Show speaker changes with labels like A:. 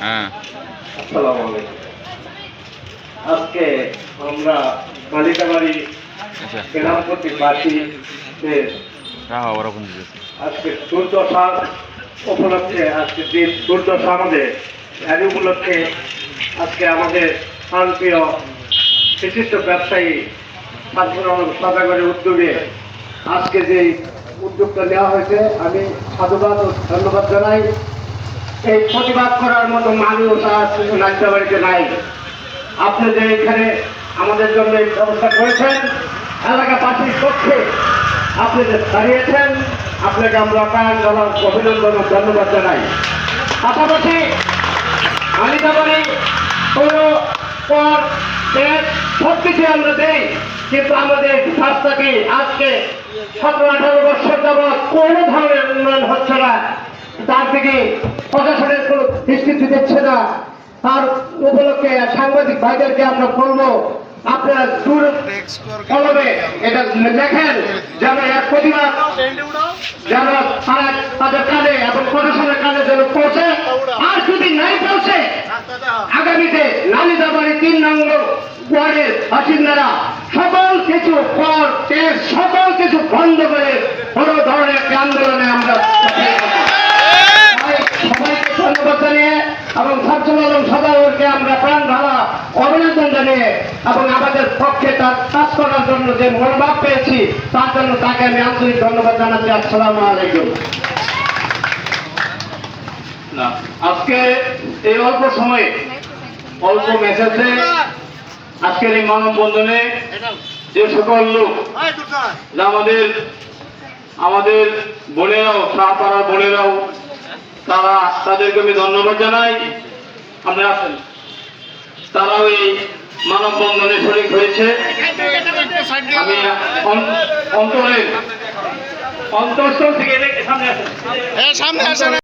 A: হ্যাঁ,
B: আসসালামু আলাইকুম। আজকে আমরা মালিকাবাড়ি
A: আচ্ছা
B: গ্রামপতি বাসীদের
A: ওরা ফোন দিতেছে।
B: আজকে দুর্দশা উপলক্ষে আজকে যে দুর্দশা আমাদের এর উপলক্ষে আজকে আমাদের প্রান্তীয় বিশিষ্ট ব্যবসায়ী সদাগরের উদ্যোগে আজকে যে উদ্যোগটা নেওয়া হয়েছে আমি সাধুবাদ ও ধন্যবাদ জানাই। এই প্রতিবাদ করার মতো মানুষ আজ নাইতাবাড়িতে নাই। আপনি যে এখানে আমাদের জন্য এই ব্যবস্থা করেছেন, এলাকাবাসীর পক্ষে আপনি যে দাঁড়িয়েছেন, আপনাকে আমরা প্রাণ ঢালার অভিনন্দন ও ধন্যবাদ জানাই। পাশাপাশি নাইতাবাড়ি পৌর পর সব কিছু আমরা দেই, কিন্তু আমাদের রাস্তাকে আজকে 17-18 বছর যাবৎ কোনো ধরনের উন্নয়ন হচ্ছে না। তার থেকে প্রশাসনের কোনো দৃষ্টি দিচ্ছে না। তার উপলক্ষে সাংবাদিক ভাইদেরকে আমরা বলবো, আপনারা দূর কলমে এটা লেখেন যেন এক প্রতিবাদ যেন তাদের কানে এবং প্রশাসনের কানে যেন পৌঁছে। আর যদি নাই পৌঁছে, আগামীতে নালিতাবাড়ি 3 নং ওয়ার্ডের বাসিন্দারা সকল কিছু কর টেক্স সকল কিছু বন্ধ করে বড় ধরনের একটি আন্দোলনে আমরা সবাইকে ধন্যবাদ জানিয়ে এবং শামসুল আলম সদাগরকে আমরা প্রাণ ঢালা অভিনন্দন জানিয়ে এবং আমাদের পক্ষে তার কাজ করার জন্য যে মনোভাব পেয়েছি তার জন্য তাকে আমি আন্তরিক ধন্যবাদ জানাচ্ছি। আসসালামু আলাইকুম। না, আজকে এই অল্প সময়ে অল্প মেসেজে আজকের এই মানববন্ধনে যে সকল লোক আমাদের বোনেরাও শাহপাড়ার বোনেরাও তাদেরকে আমি ধন্যবাদ জানাই। আপনারা আছেন, তারাও এই মানববন্ধনে শরীক হয়েছে। আমি অন্তরস্থল থেকে সামনে আসেন।